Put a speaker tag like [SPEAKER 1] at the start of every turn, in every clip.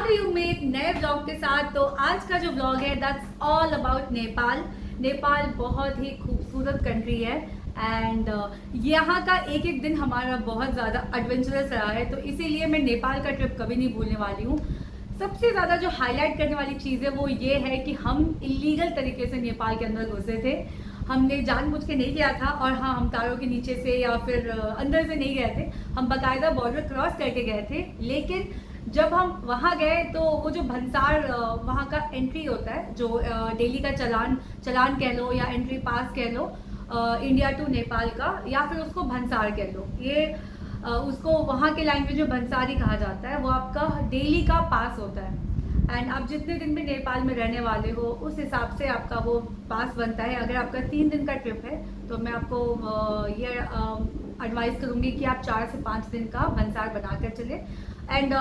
[SPEAKER 1] गई हूँ मैं एक नए ब्लॉग के साथ। तो आज का जो ब्लॉग है that's all about Nepal. Nepal बहुत ही खूबसूरत कंट्री है एंड यहाँ का एक एक दिन हमारा बहुत ज़्यादा एडवेंचरस रहा है, तो इसीलिए मैं नेपाल का ट्रिप कभी नहीं भूलने वाली हूँ। सबसे ज़्यादा जो हाईलाइट करने वाली चीज़ है वो ये है कि हम इलीगल तरीके से नेपाल के अंदर घुसे थे। हमने जानबूझ के नहीं किया था और हाँ, हम तारों के नीचे से या फिर अंदर से नहीं गए थे, हम बाकायदा बॉर्डर क्रॉस करके गए थे। लेकिन जब हम वहाँ गए तो वो जो भंसार वहाँ का एंट्री होता है, जो डेली का चलान कह लो या एंट्री पास कह लो, इंडिया टू नेपाल का, या फिर उसको भंसार कह लो, ये उसको वहाँ के लैंग्वेज में भंसारी कहा जाता है। वो आपका डेली का पास होता है एंड आप जितने दिन भी नेपाल में रहने वाले हो उस हिसाब से आपका वो पास बनता है। अगर आपका 3 दिन का ट्रिप है तो मैं आपको ये एडवाइस करूँगी कि आप 4 से 5 दिन का भंसार बनाकर चले एंड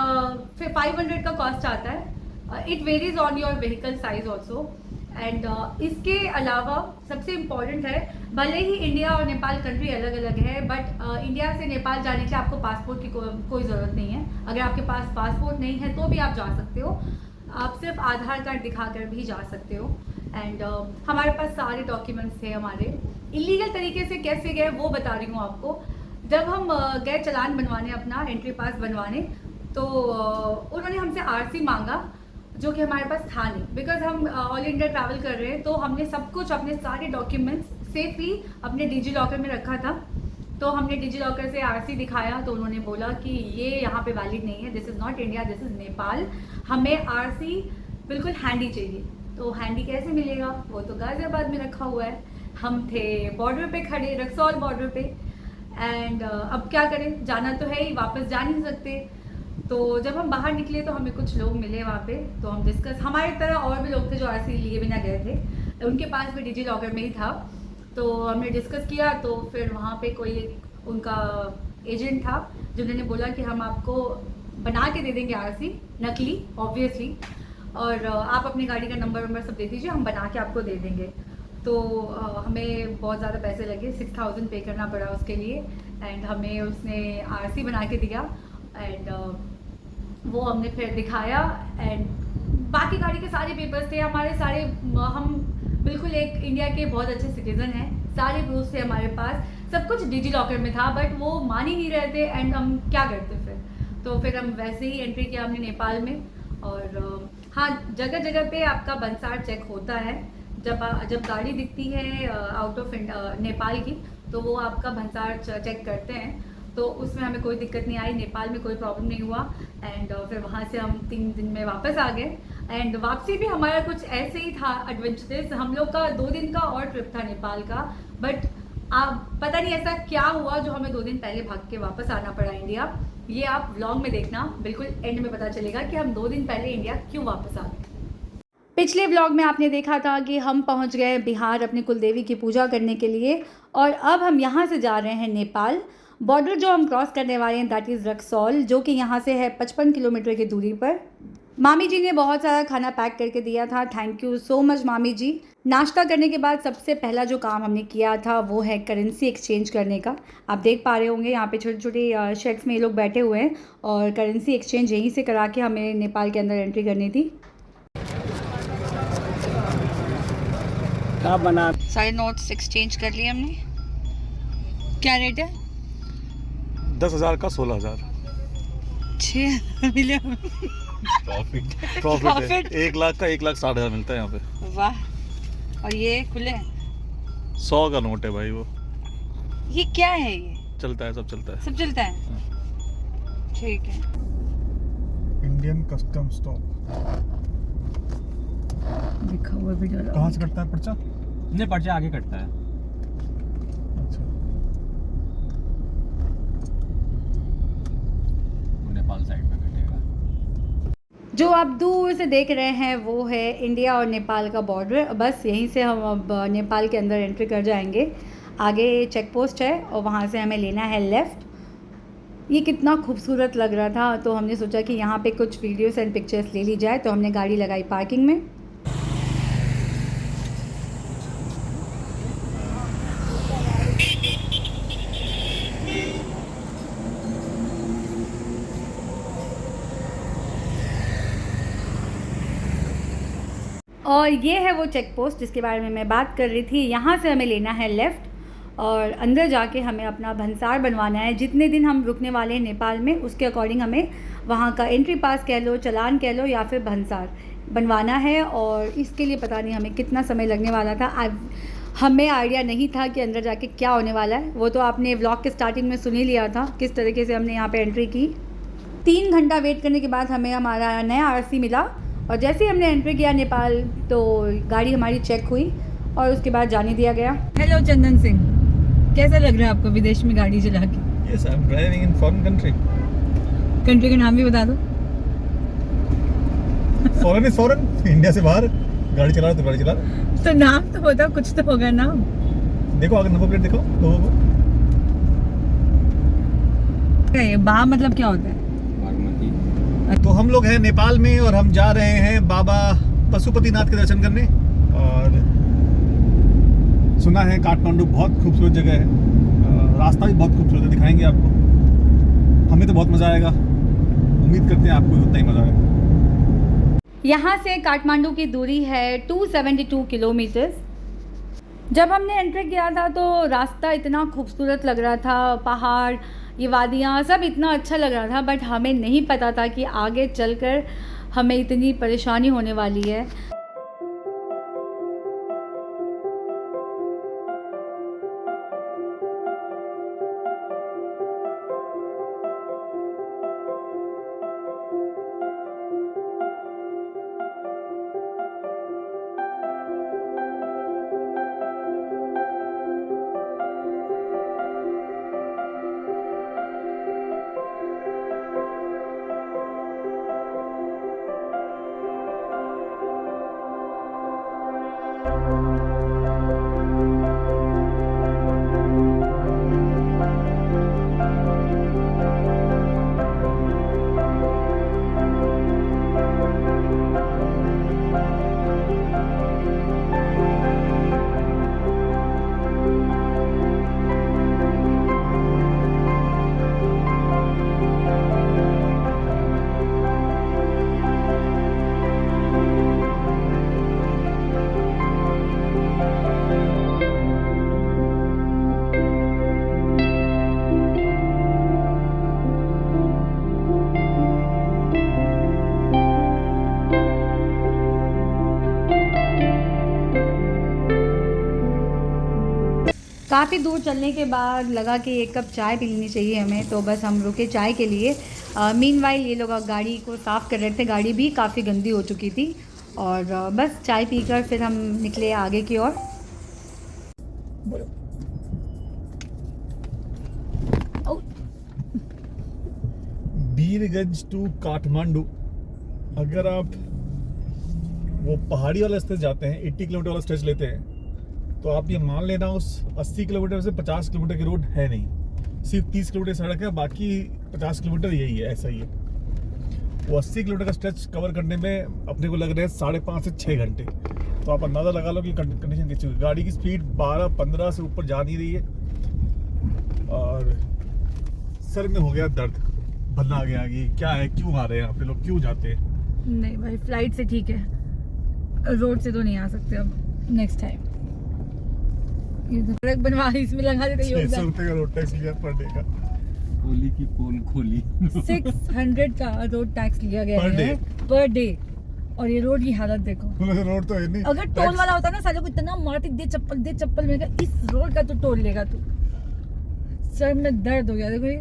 [SPEAKER 1] फिर 500 का कॉस्ट आता है। It varies on your vehicle size also and इसके अलावा सबसे इम्पॉर्टेंट है, भले ही इंडिया और नेपाल कंट्री अलग अलग है बट इंडिया से नेपाल जाने के लिए आपको पासपोर्ट की कोई ज़रूरत नहीं है। अगर आपके पास पासपोर्ट नहीं है तो भी आप जा सकते हो, आप सिर्फ आधार कार्ड दिखाकर भी जा सकते हो एंड हमारे पास सारे डॉक्यूमेंट्स थे हमारे। इलीगल तरीके से कैसे गए वो बता रही हूँ आपको। जब हम गए चलान बनवाने, अपना एंट्री पास बनवाने, तो उन्होंने हमसे आरसी मांगा जो कि हमारे पास था नहीं, बिकॉज हम ऑल इंडिया ट्रैवल कर रहे हैं। तो हमने सब कुछ, अपने सारे डॉक्यूमेंट्स सेफली अपने डिजी लॉकर में रखा था। तो हमने डिजी लॉकर से आरसी दिखाया तो उन्होंने बोला कि ये यहाँ पे वैलिड नहीं है, this is not India, this is Nepal, हमें आरसी बिल्कुल हैंडी चाहिए। तो हैंडी कैसे मिलेगा, वो तो गाजियाबाद में रखा हुआ है। हम थे बॉर्डर पे खड़े, रक्सौल बॉर्डर पे एंड अब क्या करें, जाना तो है ही, वापस जा नहीं सकते। तो जब हम बाहर निकले तो हमें कुछ लोग मिले वहाँ पे, तो हम डिस्कस, हमारी तरह और भी लोग थे जो आरसी लिए बिना गए थे, उनके पास भी डिजी लॉकर में ही था। तो हमने डिस्कस किया तो फिर वहाँ पे कोई उनका एजेंट था जिन्होंने बोला कि हम आपको बना के दे देंगे आरसी, नकली ऑब्वियसली, और आप अपनी गाड़ी का नंबर सब दे दीजिए, हम बना के आपको दे देंगे। तो हमें बहुत ज़्यादा पैसे लगे, 6000 पे करना पड़ा उसके लिए एंड हमें उसने आरसी बना के दिया एंड वो हमने फिर दिखाया एंड बाकी गाड़ी के सारे पेपर्स थे हमारे सारे, हम बिल्कुल एक इंडिया के बहुत अच्छे सिटीज़न हैं, सारे प्रूफ थे हमारे पास, सब कुछ डिजी लॉकर में था, बट वो मान ही नहीं रहे थे एंड हम क्या करते फिर। तो फिर हम वैसे ही एंट्री किया हमने नेपाल में। और हाँ, जगह जगह पे आपका भंसार चेक होता है। जब गाड़ी दिखती है आउट ऑफ नेपाल की, तो वो आपका भंसार चेक करते हैं। तो उसमें हमें कोई दिक्कत नहीं आई, नेपाल में कोई प्रॉब्लम नहीं हुआ एंड फिर वहाँ से हम 3 दिन में वापस आ गए एंड वापसी भी हमारा कुछ ऐसे ही था एडवेंचरस। हम लोग का 2 दिन का और ट्रिप था नेपाल का, बट आप पता नहीं ऐसा क्या हुआ जो हमें 2 दिन पहले भाग के वापस आना पड़ा इंडिया। ये आप व्लॉग में देखना, बिल्कुल एंड में पता चलेगा कि हम 2 दिन पहले इंडिया क्यों वापस आ गए। पिछले व्लॉग में आपने देखा था कि हम पहुंच गए बिहार अपनी कुलदेवी की पूजा करने के लिए और अब हम यहाँ से जा रहे हैं नेपाल। बॉर्डर जो हम क्रॉस करने वाले हैं दैट इज़ रक्सौल, जो कि यहाँ से है 55 किलोमीटर की दूरी पर। मामी जी ने बहुत सारा खाना पैक करके दिया था, थैंक यू सो मच मामी जी। नाश्ता करने के बाद सबसे पहला जो काम हमने किया था वो है करेंसी एक्सचेंज करने का। आप देख पा रहे होंगे यहाँ पे छोटे छोटे शेड्स में ये लोग बैठे हुए हैं और करेंसी एक्सचेंज यहीं से करा के हमें नेपाल के अंदर एंट्री करनी थी।
[SPEAKER 2] बना
[SPEAKER 1] सारे नोट्स एक्सचेंज कर लिए हमने। क्या रेट है?
[SPEAKER 3] 10,000 का 16,000
[SPEAKER 1] 6 मिले
[SPEAKER 3] प्रॉफिट है। 1 लाख का 1,60,000 मिलता है यहाँ पे।
[SPEAKER 1] वाह। और ये खुले
[SPEAKER 3] 100 का नोट है भाई वो।
[SPEAKER 1] ये क्या है? ये
[SPEAKER 3] चलता है, सब चलता है,
[SPEAKER 1] सब चलता है। ठीक है।
[SPEAKER 4] इंडियन कस्टम स्टॉप
[SPEAKER 1] लिखा हुआ भी डाला।
[SPEAKER 4] कहाँ से कटता है पर्चा?
[SPEAKER 2] नहीं, पर्चा आगे कटता है।
[SPEAKER 4] अच्छा,
[SPEAKER 2] नेपाल साइड में कटेगा।
[SPEAKER 1] जो आप दूर से देख रहे हैं वो है इंडिया और नेपाल का बॉर्डर। बस यहीं से हम अब नेपाल के अंदर एंट्री कर जाएंगे। आगे चेक पोस्ट है और वहाँ से हमें लेना है लेफ़्ट। ये कितना खूबसूरत लग रहा था तो हमने सोचा कि यहाँ पे कुछ वीडियोस एंड पिक्चर्स ले ली जाए, तो हमने गाड़ी लगाई पार्किंग में। और ये है वो चेक पोस्ट जिसके बारे में मैं बात कर रही थी। यहाँ से हमें लेना है लेफ़्ट और अंदर जाके हमें अपना भंसार बनवाना है। जितने दिन हम रुकने वाले हैं नेपाल में उसके अकॉर्डिंग हमें वहाँ का एंट्री पास कह लो, चालान कह लो या फिर भंसार बनवाना है। और इसके लिए पता नहीं हमें कितना समय लगने वाला था। हमें आइडिया नहीं था कि अंदर जाके क्या होने वाला है। वो तो आपने व्लॉग के स्टार्टिंग में सुन ही लिया था किस तरीके से हमने यहाँ पे एंट्री की। 3 घंटा वेट करने के बाद हमें हमारा नया आरसी मिला और जैसे ही हमने एंट्री किया नेपाल तो गाड़ी हमारी चेक हुई और उसके बाद जाने दिया गया। हेलो चंदन सिंह, कैसा लग रहा है आपको विदेश में गाड़ी चला के?
[SPEAKER 4] Yes, I'm driving in foreign country.
[SPEAKER 1] Country का नाम भी बता दो।
[SPEAKER 4] Foreign is foreign. इंडिया से बाहर गाड़ी चला रहा तो गाड़ी चला रहा।
[SPEAKER 1] तो नाम तो होता, कुछ तो होगा नाम।
[SPEAKER 4] देखो आगे नंबर प्लेट देखो लोगों को।
[SPEAKER 1] क्या ये बा मतलब क्या होता है?
[SPEAKER 2] बागमती।
[SPEAKER 4] तो हम लोग हैं नेपाल में और हम जा रहे हैं बाबा पशुपतिनाथ के दर्शन करने। और सुना है काठमांडू बहुत खूबसूरत जगह है, रास्ता भी बहुत खूबसूरत है, दिखाएंगे आपको। हमें तो बहुत मज़ा आएगा, उम्मीद करते हैं आपको भी उतना ही मज़ा आएगा।
[SPEAKER 1] यहाँ से काठमांडू की दूरी है 272 किलोमीटर्स। जब हमने एंट्री किया था तो रास्ता इतना खूबसूरत लग रहा था, पहाड़, ये वादियाँ सब इतना अच्छा लग रहा था, बट हमें नहीं पता था कि आगे चलकर हमें इतनी परेशानी होने वाली है। काफ़ी दूर चलने के बाद लगा कि एक कप चाय पी लेनी चाहिए हमें, तो बस हम रुके चाय के लिए। मीनवाइल ये लोग गाड़ी को साफ़ कर रहे थे, गाड़ी भी काफ़ी गंदी हो चुकी थी। और बस चाय पीकर फिर हम निकले आगे की ओर।
[SPEAKER 4] बीरगंज टू काठमांडू, अगर आप वो पहाड़ी वाला स्ट्रेच जाते हैं, 80 किलोमीटर वाला स्ट्रेच लेते हैं, तो आप ये मान लेना उस 80 किलोमीटर से 50 किलोमीटर की रोड है नहीं, सिर्फ 30 किलोमीटर सड़क है, बाकी 50 किलोमीटर यही है, ऐसा ही है। वो 80 किलोमीटर का स्ट्रेच कवर करने में अपने को लग रहे हैं 5.5 से 6 घंटे। तो आप अंदाज़ा लगा लो कि कंडीशन कैसी होगी। गाड़ी की स्पीड 12-15 से ऊपर जा नहीं रही है और सर में हो गया दर्द, भरना आ गया कि क्या है, क्यों आ रहे हैं यहाँ पे लोग, क्यों जाते हैं।
[SPEAKER 1] नहीं भाई, फ्लाइट से ठीक है, रोड से तो नहीं आ सकते अब, नेक्स्ट टाइम। ये तो सड़क बनवा इसमें लगा देते
[SPEAKER 4] 600 रुपये का रोड टैक्स लिया पर डे का।
[SPEAKER 2] खोली की पोल खोली
[SPEAKER 1] 600 का रोड टैक्स लिया गया
[SPEAKER 4] Per
[SPEAKER 1] है पर डे। और ये रोड की हालत देखो।
[SPEAKER 4] रोड तो है नहीं।
[SPEAKER 1] अगर टोल वाला होता ना, सालों को इतना मारती, दे चप्पल में कहा, इस रोड का तो टोल लेगा तू। सर में दर्द हो गया देखो ये।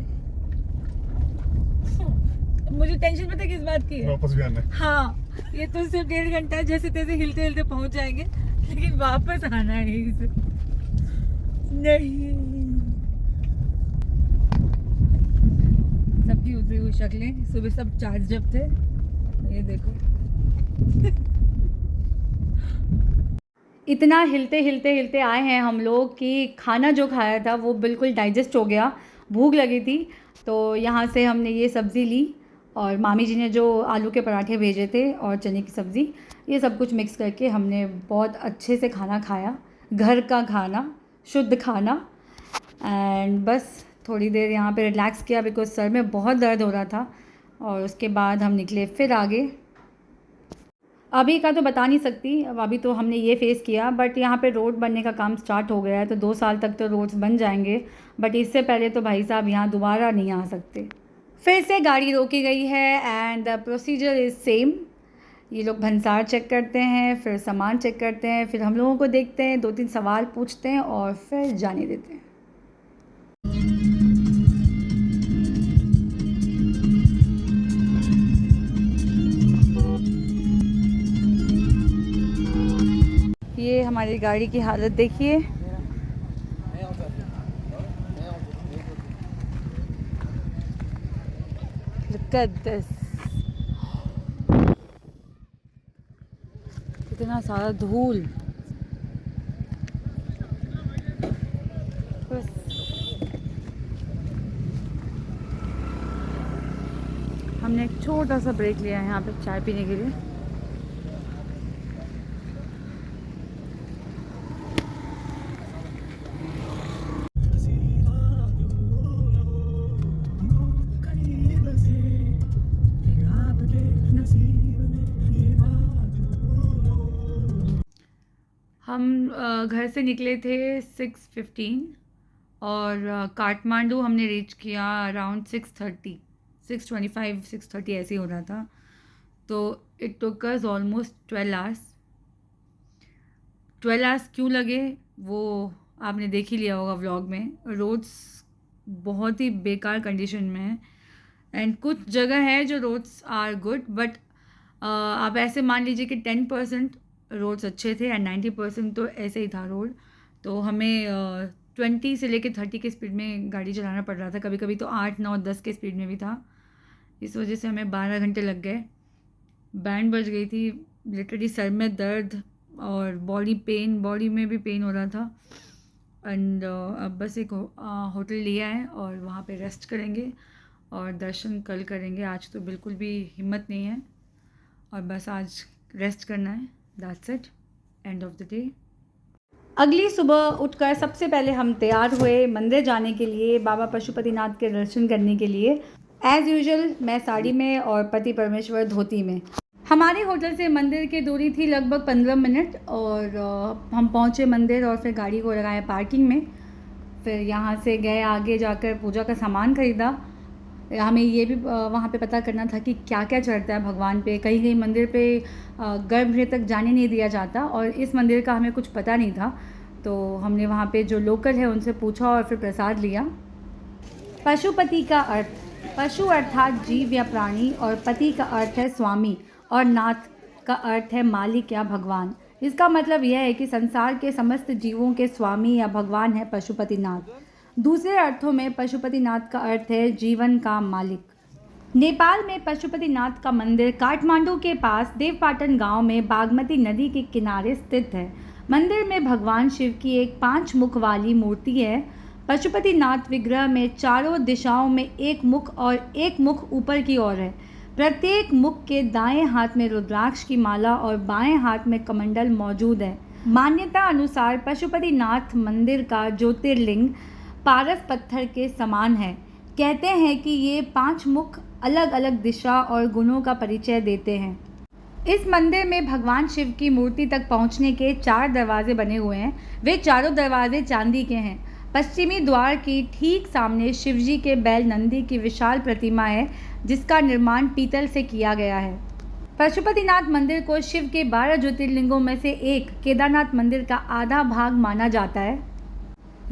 [SPEAKER 1] मुझे टेंशन पता है किस बात की है?
[SPEAKER 4] वापस भी आना है।
[SPEAKER 1] हाँ, ये तो सिर्फ 1.5 घंटा जैसे तैसे हिलते हिलते पहुंच जाएंगे, लेकिन वापस आना है यहीं से। नहीं, सबकी उतरी हुई शक्लें, सुबह सब चार्ज जब थे, ये देखो। इतना हिलते हिलते हिलते आए हैं हम लोग कि खाना जो खाया था वो बिल्कुल डाइजेस्ट हो गया। भूख लगी थी तो यहाँ से हमने ये सब्ज़ी ली और मामी जी ने जो आलू के पराठे भेजे थे और चने की सब्ज़ी, ये सब कुछ मिक्स करके हमने बहुत अच्छे से खाना खाया, घर का खाना, शुद्ध खाना। एंड बस थोड़ी देर यहाँ पे रिलैक्स किया बिकॉज सर में बहुत दर्द हो रहा था। और उसके बाद हम निकले फिर आगे। अभी का तो बता नहीं सकती, अब अभी तो हमने ये फेस किया, बट यहाँ पे रोड बनने का काम स्टार्ट हो गया है, तो 2 साल तक तो रोड्स बन जाएंगे, बट इससे पहले तो भाई साहब यहाँ दोबारा नहीं आ सकते। फिर से गाड़ी रोकी गई है and the procedure is same. ये लोग भंसार चेक करते हैं, फिर सामान चेक करते हैं, फिर हम लोगों को देखते हैं, 2-3 सवाल पूछते हैं और फिर जाने देते हैं। ये हमारी गाड़ी की हालत देखिए। Look at this. इतना सारा धूल। बस हमने एक छोटा सा ब्रेक लिया है यहाँ पे चाय पीने के लिए। हम घर से निकले थे 6:15 और काठमांडू हमने रीच किया अराउंड 6:25 6:30 ऐसे ही हो रहा था, तो it took us almost 12 hours. 12 hours क्यों लगे वो आपने देख ही लिया होगा व्लॉग में। रोड्स बहुत ही बेकार कंडीशन में है एंड कुछ जगह है जो रोड्स आर गुड, बट आप ऐसे मान लीजिए कि 10% रोड्स अच्छे थे एंड 90% तो ऐसे ही था रोड। तो हमें 20 से लेकर 30 के स्पीड में गाड़ी चलाना पड़ रहा था, कभी कभी तो 8, 9, 10 के स्पीड में भी था। इस वजह से हमें 12 घंटे लग गए। बैंड बज गई थी, लिटरली सर में दर्द और बॉडी में भी पेन हो रहा था। एंड अब बस एक होटल लिया है और वहाँ पे रेस्ट करेंगे और दर्शन कल करेंगे। आज तो बिल्कुल भी हिम्मत नहीं है और बस आज रेस्ट करना है। That's it, end of the day. अगली सुबह उठकर सबसे पहले हम तैयार हुए मंदिर जाने के लिए, बाबा पशुपतिनाथ के दर्शन करने के लिए। एज़ यूजुअल मैं साड़ी में और पति परमेश्वर धोती में। हमारे होटल से मंदिर की दूरी थी लगभग 15 मिनट और हम पहुंचे मंदिर और फिर गाड़ी को लगाया पार्किंग में। फिर यहाँ से गए आगे जाकर पूजा का सामान ख़रीदा। हमें ये भी वहाँ पे पता करना था कि क्या क्या चढ़ता है भगवान पे। कहीं कहीं मंदिर पे गर्भगृह तक जाने नहीं दिया जाता और इस मंदिर का हमें कुछ पता नहीं था, तो हमने वहाँ पे जो लोकल है उनसे पूछा और फिर प्रसाद लिया। पशुपति का अर्थ, पशु अर्थात जीव या प्राणी, और पति का अर्थ है स्वामी, और नाथ का अर्थ है मालिक या भगवान। इसका मतलब यह है कि संसार के समस्त जीवों के स्वामी या भगवान है पशुपतिनाथ। दूसरे अर्थों में पशुपतिनाथ का अर्थ है जीवन का मालिक। नेपाल में पशुपतिनाथ का मंदिर काठमांडू के पास देवपाटन गांव में बागमती नदी के किनारे स्थित है। मंदिर में भगवान शिव की एक 5 मुख वाली मूर्ति है। पशुपतिनाथ विग्रह में चारों दिशाओं में एक मुख और एक मुख ऊपर की ओर है। प्रत्येक मुख के दाएं हाथ में रुद्राक्ष की माला और बाएं हाथ में कमंडल मौजूद है। मान्यता अनुसार पशुपतिनाथ मंदिर का ज्योतिर्लिंग पारस पत्थर के समान है। कहते हैं कि ये 5 मुख अलग अलग दिशा और गुणों का परिचय देते हैं। इस मंदिर में भगवान शिव की मूर्ति तक पहुंचने के 4 दरवाजे बने हुए हैं। वे चारों दरवाजे चांदी के हैं। पश्चिमी द्वार की ठीक सामने शिवजी के बैल नंदी की विशाल प्रतिमा है, जिसका निर्माण पीतल से किया गया है। पशुपतिनाथ मंदिर को शिव के 12 ज्योतिर्लिंगों में से एक केदारनाथ मंदिर का आधा भाग माना जाता है।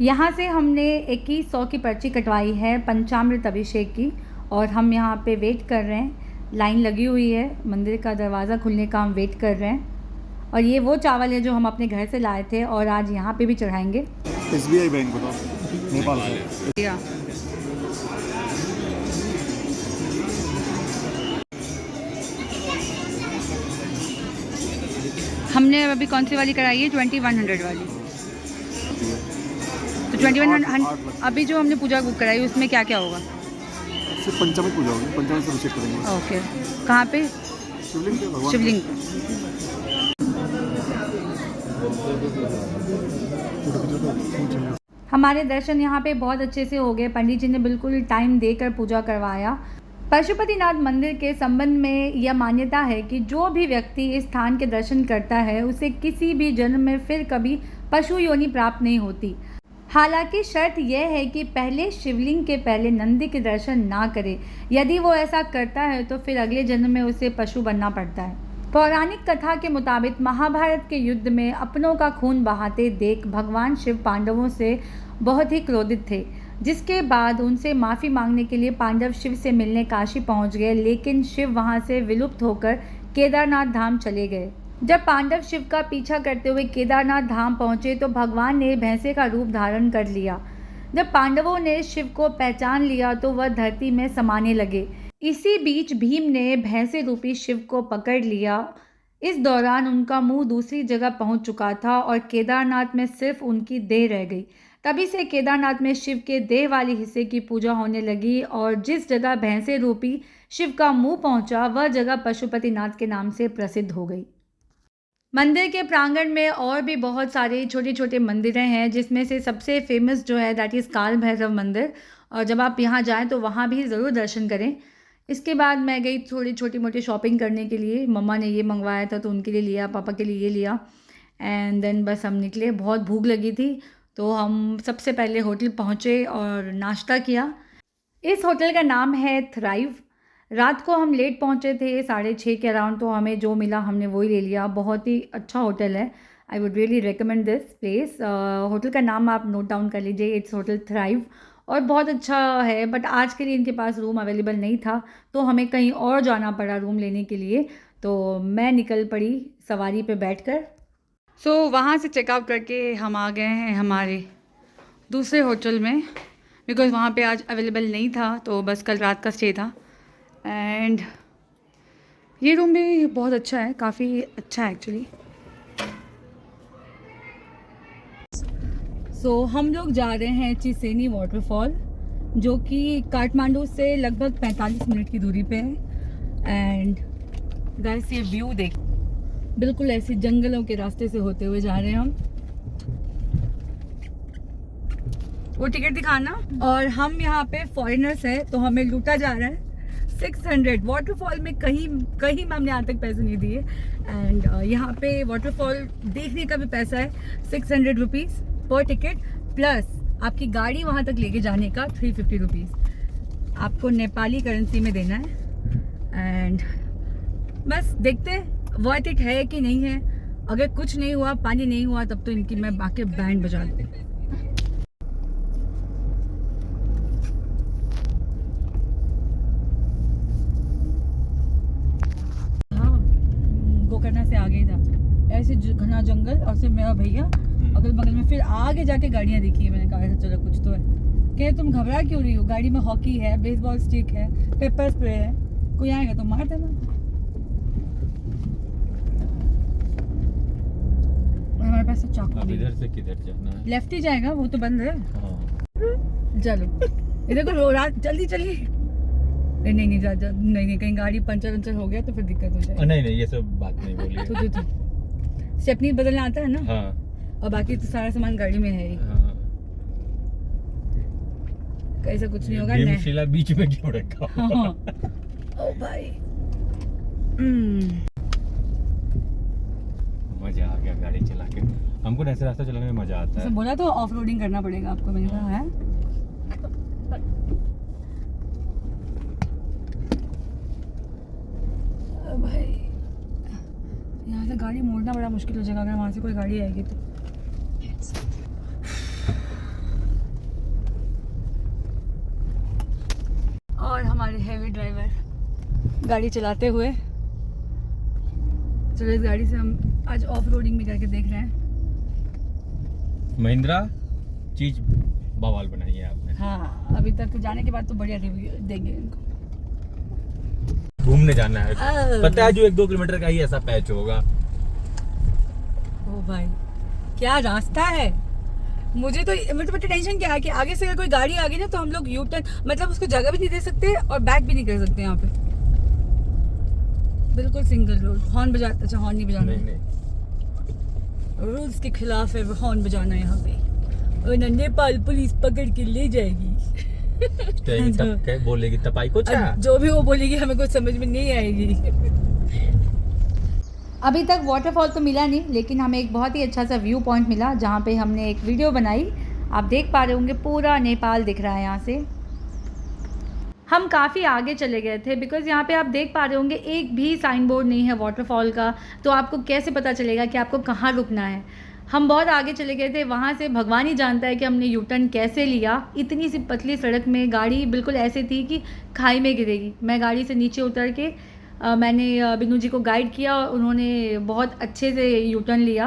[SPEAKER 1] यहाँ से हमने 2100 की पर्ची कटवाई है पंचामृत अभिषेक की, और हम यहाँ पे वेट कर रहे हैं। लाइन लगी हुई है, मंदिर का दरवाज़ा खुलने का हम वेट कर रहे हैं। और ये वो चावल है जो हम अपने घर से लाए थे और आज यहाँ पे भी चढ़ाएंगे।
[SPEAKER 4] SBI बैंक बताओ, नेपाल से।
[SPEAKER 1] हमने अभी कौन सी वाली कराई है? 2100 वाली। तो 2100 अभी जो हमने पूजा बुक कराई उसमें क्या क्या होगा?
[SPEAKER 4] सिर्फ पंचामृत पूजा होगी, पंचामृत से अभिषेक करेंगे।
[SPEAKER 1] ओके, कहाँ पे?
[SPEAKER 4] शिवलिंग पे, भगवान
[SPEAKER 1] शिवलिंग। हमारे दर्शन यहाँ पे बहुत अच्छे से हो गए। पंडित जी ने बिल्कुल टाइम देकर पूजा करवाया। पशुपतिनाथ मंदिर के संबंध में यह मान्यता है कि जो भी व्यक्ति इस स्थान के दर्शन करता है उसे किसी भी जन्म में फिर कभी पशु योनि प्राप्त नहीं होती। हालांकि शर्त यह है कि पहले शिवलिंग के पहले नंदी के दर्शन ना करे। यदि वो ऐसा करता है तो फिर अगले जन्म में उसे पशु बनना पड़ता है। पौराणिक कथा के मुताबिक महाभारत के युद्ध में अपनों का खून बहाते देख भगवान शिव पांडवों से बहुत ही क्रोधित थे, जिसके बाद उनसे माफ़ी मांगने के लिए पांडव शिव से मिलने काशी पहुंच गए, लेकिन शिव वहां से विलुप्त होकर केदारनाथ धाम चले गए। जब पांडव शिव का पीछा करते हुए केदारनाथ धाम पहुंचे तो भगवान ने भैंसे का रूप धारण कर लिया। जब पांडवों ने शिव को पहचान लिया तो वह धरती में समाने लगे। इसी बीच भीम ने भैंसे रूपी शिव को पकड़ लिया। इस दौरान उनका मुंह दूसरी जगह पहुंच चुका था और केदारनाथ में सिर्फ उनकी देह रह गई। तभी से केदारनाथ में शिव के देह वाले हिस्से की पूजा होने लगी और जिस जगह भैंसे रूपी शिव का मुंह पहुंचा वह जगह पशुपतिनाथ के नाम से प्रसिद्ध हो गई। मंदिर के प्रांगण में और भी बहुत सारे छोटे छोटे मंदिरें हैं, जिसमें से सबसे फेमस जो है दैट इज़ काल भैरव मंदिर। और जब आप यहाँ जाएं तो वहाँ भी ज़रूर दर्शन करें। इसके बाद मैं गई थोड़ी छोटी मोटी शॉपिंग करने के लिए। मम्मा ने ये मंगवाया था तो उनके लिए लिया, पापा के लिए ये लिया, एंड देन बस हम निकले। बहुत भूख लगी थी तो हम सबसे पहले होटल पहुँचे और नाश्ता किया। इस होटल का नाम है थ्राइव। रात को हम लेट पहुँचे थे, 6:30 के अराउंड, तो हमें जो मिला हमने वही ले लिया। बहुत ही अच्छा होटल है। I would really recommend this place. Hotel का नाम आप नोट डाउन कर लीजिए, इट्स होटल थ्राइव, और बहुत अच्छा है। बट आज के लिए इनके पास रूम अवेलेबल नहीं था तो हमें कहीं और जाना पड़ा रूम लेने के लिए, तो मैं निकल पड़ी सवारी पे बैठकर। सो वहाँ से चेकआउट करके हम आ गए हैं हमारे दूसरे होटल में, बिकॉज़ वहाँ पे आज अवेलेबल नहीं था, तो बस कल रात का स्टे था। एंड ये रूम भी बहुत अच्छा है, काफ़ी अच्छा है एक्चुअली। सो हम लोग जा रहे हैं चिसेनी वाटरफॉल, जो कि काठमांडू से लगभग 45 मिनट की दूरी पे है। एंड गाइस ये व्यू देख, बिल्कुल ऐसे जंगलों के रास्ते से होते हुए जा रहे हैं हम। वो टिकट दिखाना। और हम यहाँ पे फॉरेनर्स हैं तो हमें लूटा जा रहा है 600। वाटरफॉल में कहीं हमने आज तक पैसे नहीं दिए। एंड यहाँ पे वाटरफॉल देखने का भी पैसा है 600 रुपीज़ पर टिकट, प्लस आपकी गाड़ी वहाँ तक लेके जाने का 350 रुपीज़ आपको नेपाली करेंसी में देना है। एंड बस देखते हैं वर्थ इट है कि नहीं है। अगर कुछ नहीं हुआ, पानी नहीं हुआ, तब तो इनकी मैं बाकी बैंड बजा दूँ। गोकर्णा से आगे था ऐसे घना जंगल और सिर्फ मेरा भैया अगल बगल में। फिर आगे जाके गाड़ियाँ दिखी। मैंने कहा चलो कुछ तो है। कह तुम घबरा क्यों रही हो, गाड़ी में हॉकी है, बेसबॉल स्टिक है, पेपर स्प्रे है, कोई आएगा तो मार देना। हमारे पास तो चाकू।
[SPEAKER 2] अब इधर से किधर जाना है?
[SPEAKER 1] लेफ्ट ही जाएगा, वो तो बंद है।
[SPEAKER 2] हाँ।
[SPEAKER 1] चलो इधर को रात जल्दी चलिए। नहीं नहीं, कहीं गाड़ी पंचर हो गया तो फिर दिक्कत हो जाएगी।
[SPEAKER 2] नहीं ये सब बात नहीं बोलिए।
[SPEAKER 1] तो स्टेपनी बदलना आता है ना?
[SPEAKER 2] हाँ।
[SPEAKER 1] और बाकी तो सारा सामान गाड़ी में है ही।
[SPEAKER 2] हाँ।
[SPEAKER 1] कैसा कुछ नहीं होगा।
[SPEAKER 2] भीमशिला बीच में क्यों रखा?
[SPEAKER 1] हाँ। ओ भाई
[SPEAKER 2] मजा आ गया गाड़ी चला के। हमको ऐसे रास्ता चलाने में मजा आता है।
[SPEAKER 1] बोला तो ऑफ रोडिंग करना पड़ेगा आपको। मैंने कहा है भाई, यहाँ से गाड़ी मोड़ना बड़ा मुश्किल हो जाएगा अगर वहाँ से कोई गाड़ी आएगी तो। और हमारे हैवी ड्राइवर गाड़ी चलाते हुए। चलो इस गाड़ी से हम आज ऑफ रोडिंग भी करके देख रहे हैं।
[SPEAKER 2] महिंद्रा चीज बवाल बनाई है आपने।
[SPEAKER 1] हाँ, अभी तक जाने के बाद तो बढ़िया रिव्यू देंगे इनको।
[SPEAKER 2] घूमने जाना है। पता है जो 1-2 किलोमीटर का ही ऐसा पैच होगा।
[SPEAKER 1] ओ भाई क्या रास्ता है। मुझे तो मतलब टेंशन क्या है कि आगे से अगर कोई गाड़ी आ गई ना तो हम लोग यू टर्न, मतलब उसको जगह भी नहीं दे सकते और बैक भी नहीं कर सकते। यहाँ पे बिल्कुल सिंगल रोड। हॉर्न बजा, अच्छा हॉर्न नहीं बजाना।
[SPEAKER 2] नहीं।
[SPEAKER 1] रूल्स के खिलाफ है हॉर्न बजाना यहाँ पे, वरना नेपाल पुलिस पकड़ के ले जाएगी।
[SPEAKER 2] तब क्या बोलेगी तपाई को छा
[SPEAKER 5] जो भी वो बोलेगी हमें कुछ समझ में नहीं आएगी।
[SPEAKER 1] अभी तक वाटरफॉल तो मिला नहीं, लेकिन हमें एक बहुत ही अच्छा सा व्यू पॉइंट मिला जहाँ पे हमने एक वीडियो बनाई। आप देख पा रहे होंगे पूरा नेपाल दिख रहा है यहाँ से। हम काफ़ी आगे चले गए थे बिकॉज़ यहाँ पे आप देख पा रहे होंगे एक भी साइन बोर्ड नहीं है वाटरफॉल का, तो आपको कैसे पता चलेगा कि आपको कहाँ रुकना है। हम बहुत आगे चले गए थे, वहाँ से भगवान ही जानता है कि हमने यू टर्न कैसे लिया। इतनी सी पतली सड़क में गाड़ी बिल्कुल ऐसे थी कि खाई में गिरेगी। मैं गाड़ी से नीचे उतर के मैंने बिनू जी को गाइड किया और उन्होंने बहुत अच्छे से यू टर्न लिया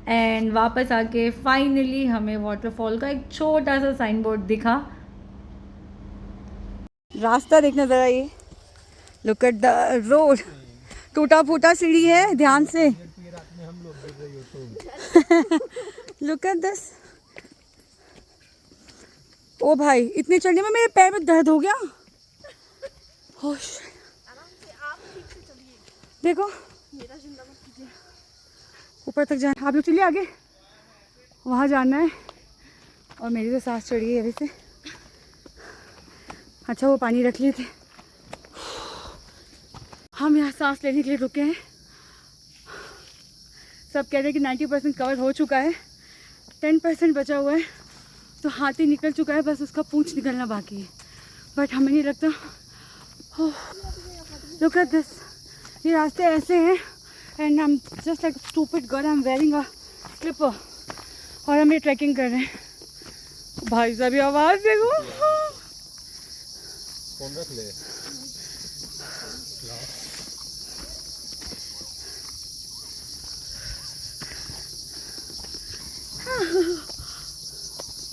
[SPEAKER 1] एंड वापस आके फाइनली हमें वाटरफॉल का एक छोटा सा साइन बोर्ड दिखा। रास्ता देखना ज़रा, ये लुक एट द रोड, टूटा फूटा सीढ़ी है, ध्यान से लुक एट दिस। ओ भाई, इतने चढ़ने में मेरे पैर में दर्द हो गया। होश, देखो ऊपर तक जाना। आप लोग चलिए आगे, वहाँ जाना है। और मेरी तो सांस चढ़ी है अभी से। अच्छा वो पानी रख लिए थे। हम यहाँ सांस लेने के लिए रुके हैं। सब कह रहे हैं कि 90% कवर हो चुका है, 10% बचा हुआ है। तो हाथी निकल चुका है, बस उसका पूंछ निकलना बाकी है। बट हमें नहीं लगता। लुक एट दिस, ये रास्ते ऐसे हैं and I am just like stupid girl, I am wearing a slipper और हम ये ट्रैकिंग कर रहे हैं। भाई साहब ये आवाज़ देखो।
[SPEAKER 2] फोन रख ले।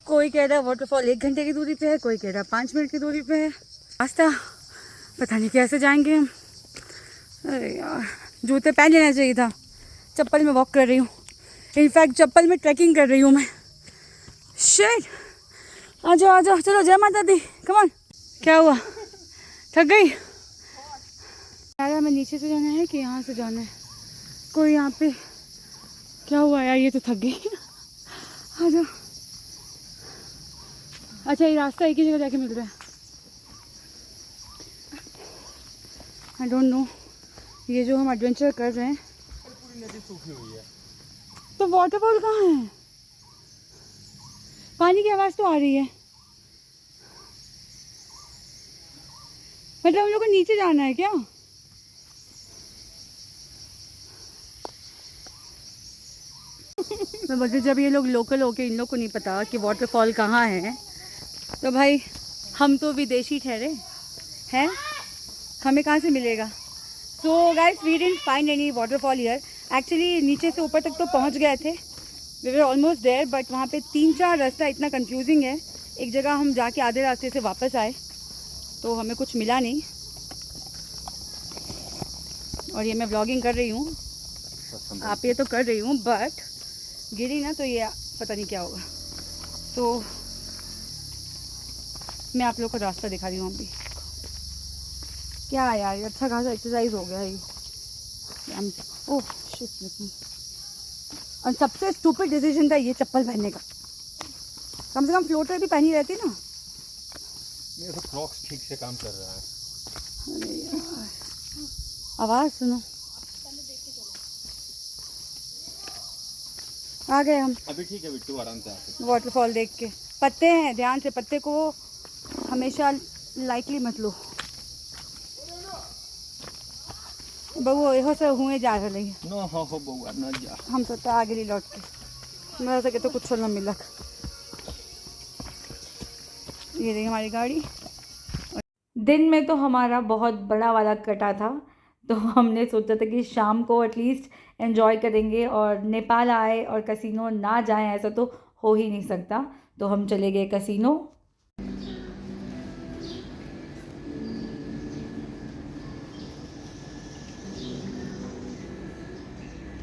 [SPEAKER 1] कोई कह रहा है वाटरफॉल 1 घंटे की दूरी पे है, कोई कह रहा है 5 मिनट की दूरी पे है। रास्ता पता नहीं कैसे जाएंगे हम। अरे यार, जूते पहन लेना चाहिए था। चप्पल में वॉक कर रही हूँ, इनफैक्ट चप्पल में ट्रैकिंग कर रही हूँ मैं। शिट, आ जाओ आ जाओ, चलो जय माता दी, कम ऑन। क्या हुआ, थक गई? यार हमें नीचे से जाना है कि यहाँ से जाना है? कोई यहाँ पे क्या हुआ यार, ये तो थक गई। आ जाओ। अच्छा ये रास्ता एक ही जगह जाके मिल रहा है। आई डोंट नो, ये जो हम एडवेंचर कर रहे हैं।
[SPEAKER 2] पूरी नदी सूखी हुई है
[SPEAKER 1] तो वाटरफॉल कहाँ है? पानी की आवाज़ तो आ रही है। मतलब हम लोग को नीचे जाना है क्या? मैं बोलती जब ये लोग लोकल होके इन लोग को नहीं पता कि वाटरफॉल कहाँ है, तो भाई हम तो विदेशी ठहरे हैं, हमें कहाँ से मिलेगा? So guys we didn't find any waterfall here. Actually नीचे से ऊपर तक तो पहुँच गए थे, we were almost there, but वहाँ पे 3-4 रास्ता इतना कंफ्यूजिंग है। एक जगह हम जाके आधे रास्ते से वापस आए तो हमें कुछ मिला नहीं। और ये मैं व्लॉगिंग कर रही हूँ, आप ये तो कर रही हूँ, बट गिरी ना तो ये पता नहीं क्या होगा। तो मैं आप लोग को रास्ता दिखा रही हूँ अभी। क्या यार, अच्छा खासा एक्सरसाइज हो गया ये। ओह शिट, और सबसे स्टूपिड डिसीजन था ये चप्पल पहनने का। कम से कम फ्लोटर भी पहनी रहती ना।
[SPEAKER 2] मेरे तो क्रॉक्स ठीक से काम कर रहा है।
[SPEAKER 1] अरे यार, आवाज़ सुनो। आ गए हम।
[SPEAKER 2] अभी ठीक है बिट्टू, आराम से आके
[SPEAKER 1] वाटरफॉल देख के। पत्ते हैं, ध्यान से, पत्ते को हमेशा लाइटली मत लो। बहू एहो से हुए जा रहे हैं।
[SPEAKER 2] नो हो बउआ न जा।
[SPEAKER 1] हम सोचते आगे नहीं लौट के, मेरा सके तो कुछ न मिला। ये देखिए हमारी गाड़ी। दिन में तो हमारा बहुत बड़ा वाला कटा था, तो हमने सोचा था कि शाम को एटलीस्ट एंजॉय करेंगे। और नेपाल आए और कसिनो ना जाएं ऐसा तो हो ही नहीं सकता, तो हम चले गए कसिनो।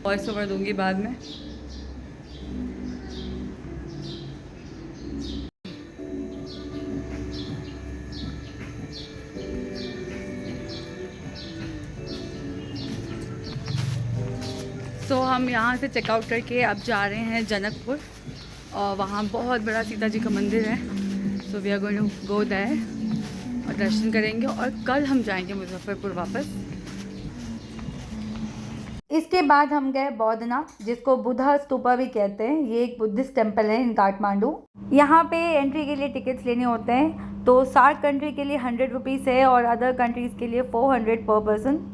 [SPEAKER 1] वॉइस ओवर दूंगी बाद में। तो हम यहाँ से चेकआउट करके अब जा रहे हैं जनकपुर, और वहाँ बहुत बड़ा सीता जी का मंदिर है। So we are going to go there और दर्शन करेंगे और कल हम जाएंगे मुजफ्फरपुर वापस। इसके बाद हम गए बौद्धनाथ, जिसको बुद्धा स्तूपा भी कहते हैं। ये एक बुद्धिस्ट टेम्पल है इन काठमांडू। यहाँ पे एंट्री के लिए टिकट्स लेने होते हैं। तो 60 कंट्री के लिए 100 रुपीज़ है और अदर कंट्रीज़ के लिए 400 पर पर्सन।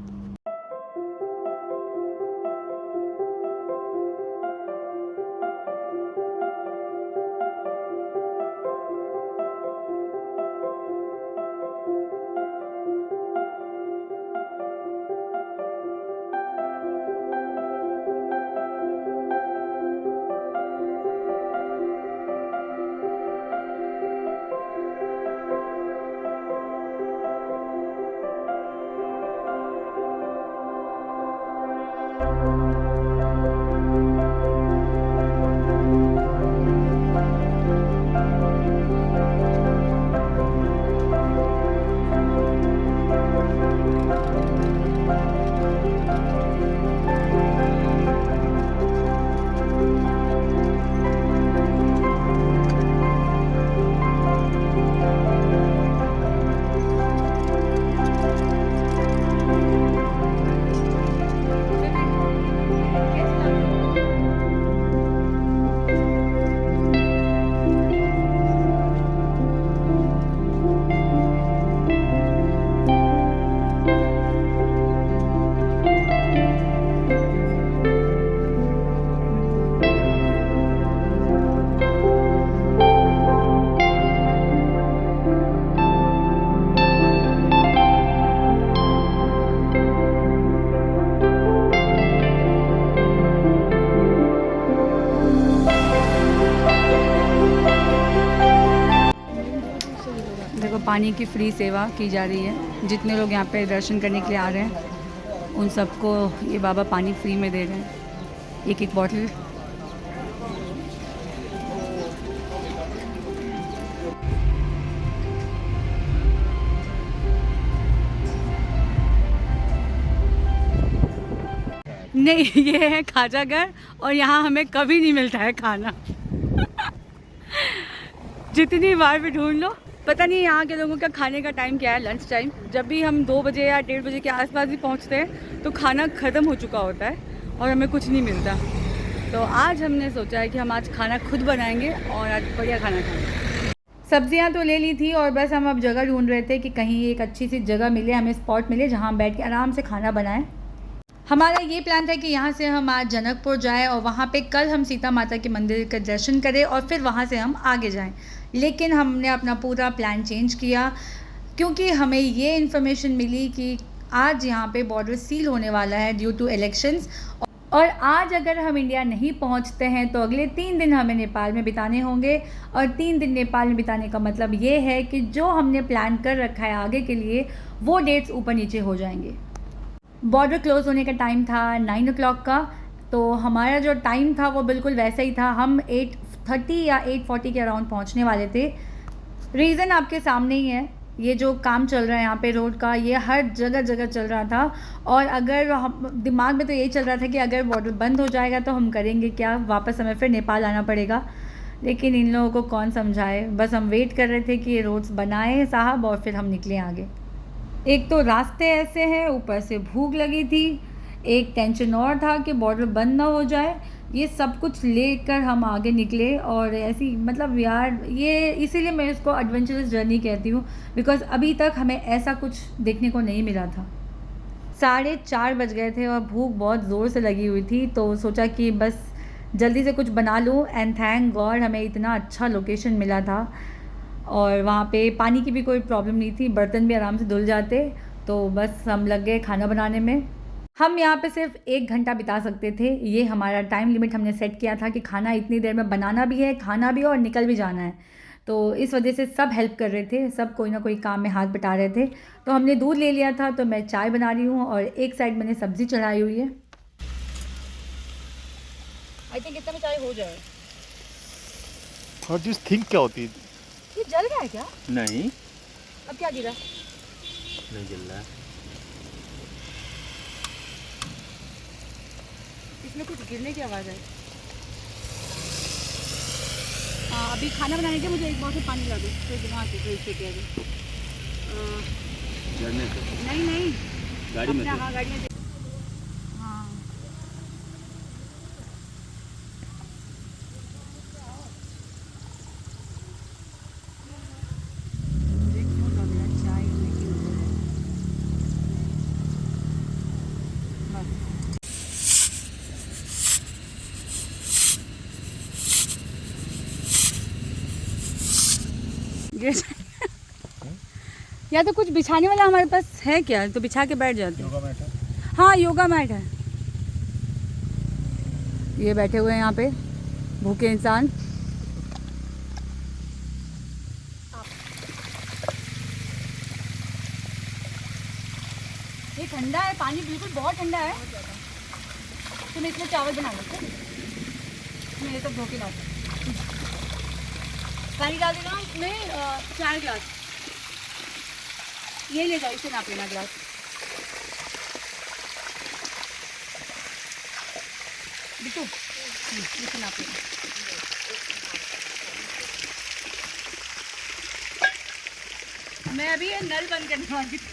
[SPEAKER 1] पानी की फ्री सेवा की जा रही है। जितने लोग यहाँ पे दर्शन करने के लिए आ रहे हैं उन सबको ये बाबा पानी फ्री में दे रहे हैं, एक एक बॉटल। नहीं, ये है खाजागर और यहाँ हमें कभी नहीं मिलता है खाना। जितनी बार भी ढूंढ लो, पता नहीं यहाँ के लोगों का खाने का टाइम क्या है, लंच टाइम। जब भी हम 2 बजे या 1:30 बजे के आसपास भी पहुँचते हैं तो खाना ख़त्म हो चुका होता है और हमें कुछ नहीं मिलता। तो आज हमने सोचा है कि हम आज खाना खुद बनाएंगे और आज बढ़िया खाना खाएंगे। सब्जियां तो ले ली थी और बस हम अब जगह ढूंढ रहे थे कि कहीं एक अच्छी सी जगह मिले, हमें स्पॉट मिले जहाँ हम बैठ के आराम से खाना बनाएं। हमारा ये प्लान था कि यहाँ से हम आज जनकपुर जाएं और वहाँ पे कल हम सीता माता के मंदिर का दर्शन करें और फिर वहाँ से हम आगे जाएं। लेकिन हमने अपना पूरा प्लान चेंज किया क्योंकि हमें ये इन्फॉर्मेशन मिली कि आज यहाँ पे बॉर्डर सील होने वाला है ड्यू टू इलेक्शंस, और आज अगर हम इंडिया नहीं पहुँचते हैं तो अगले 3 दिन हमें नेपाल में बिताने होंगे। और 3 दिन नेपाल में बिताने का मतलब ये है कि जो हमने प्लान कर रखा है आगे के लिए वो डेट्स ऊपर नीचे हो जाएंगे। बॉर्डर क्लोज़ होने का टाइम था 9 o'clock का, तो हमारा जो टाइम था वो बिल्कुल वैसा ही था। हम 8:30 या 8:40 के अराउंड पहुंचने वाले थे। रीज़न आपके सामने ही है, ये जो काम चल रहा है यहाँ पे रोड का, ये हर जगह चल रहा था। और अगर हम दिमाग में तो यही चल रहा था कि अगर बॉर्डर बंद हो जाएगा तो हम करेंगे क्या, वापस हमें फिर नेपाल आना पड़ेगा। लेकिन इन लोगों को कौन समझाए, बस हम वेट कर रहे थे कि ये रोड्स बनाए साहब और फिर हम निकले आगे। एक तो रास्ते ऐसे हैं, ऊपर से भूख लगी थी, एक टेंशन और था कि बॉर्डर बंद ना हो जाए। ये सब कुछ लेकर हम आगे निकले और ऐसी मतलब यार ये इसीलिए मैं इसको एडवेंचरस जर्नी कहती हूँ, बिकॉज़ अभी तक हमें ऐसा कुछ देखने को नहीं मिला था। 4:30 बज गए थे और भूख बहुत ज़ोर से लगी हुई थी, तो सोचा कि बस जल्दी से कुछ बना लूँ। एंड थैंक गॉड हमें इतना अच्छा लोकेशन मिला था और वहाँ पे पानी की भी कोई प्रॉब्लम नहीं थी, बर्तन भी आराम से धुल जाते। तो बस हम लग गए खाना बनाने में। हम यहाँ पे सिर्फ 1 घंटा बिता सकते थे, ये हमारा टाइम लिमिट हमने सेट किया था कि खाना इतनी देर में बनाना भी है, खाना भी और निकल भी जाना है। तो इस वजह से सब हेल्प कर रहे थे, सब कोई ना कोई काम में हाथ बटा रहे थे। तो हमने दूध ले लिया था, तो मैं चाय बना रही हूँ और एक साइड मैंने सब्ज़ी चढ़ाई हुई है। आई थिंक इतना में चाय हो जाए।
[SPEAKER 3] व्हाट डू यू थिंक क्या होती है?
[SPEAKER 1] ये जल रहा है क्या?
[SPEAKER 2] नहीं,
[SPEAKER 1] अब क्या गिरा?
[SPEAKER 2] नहीं जल रहा है।
[SPEAKER 1] इसमें कुछ गिरने की आवाज़ है। अभी खाना बनाने के मुझे एक बॉटल पानी ला दो, फिर दिमाग के फ्रिज से कह दो। नहीं नहीं, गाड़ी में। हाँ गाड़ी में। हाँ मुझे क्यों लग रहा है चाय में क्यों बस या तो कुछ बिछाने वाला हमारे पास है क्या, तो बिछा के बैठ जाते हैं।
[SPEAKER 4] योगा मैट है।
[SPEAKER 1] हाँ योगा मैट है। ये बैठे हुए हैं यहाँ पे भूखे इंसान। ये ठंडा है पानी, बिल्कुल बहुत ठंडा है। तुम इसमें चावल बना लो, मेरे तक धोके ला दो। पानी डाल देना उसमें 4 गिलास। ये ले जाओ, इसे नाप लेना गिलास। बिट्टू इसे नाप लेना। मैं अभी ये नल बंद करने वाली थी।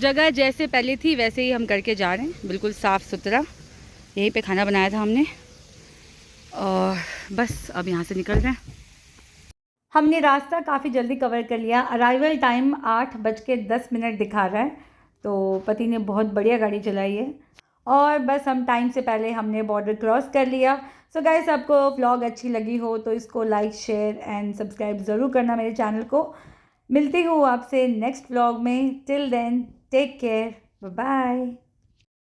[SPEAKER 1] जगह जैसे पहले थी वैसे ही हम करके जा रहे हैं, बिल्कुल साफ़ सुथरा। यहीं पे खाना बनाया था हमने और बस अब यहाँ से निकल रहे हैं। हमने रास्ता काफ़ी जल्दी कवर कर लिया। अराइवल टाइम 8:10 दिखा रहा है, तो पति ने बहुत बढ़िया गाड़ी चलाई है और बस हम टाइम से पहले हमने बॉर्डर क्रॉस कर लिया। सो गाइस, आपको व्लॉग अच्छी लगी हो तो इसको लाइक शेयर एंड सब्सक्राइब ज़रूर करना मेरे चैनल को। मिलती हूँ आपसे नेक्स्ट व्लॉग में। Till then take care, bye bye.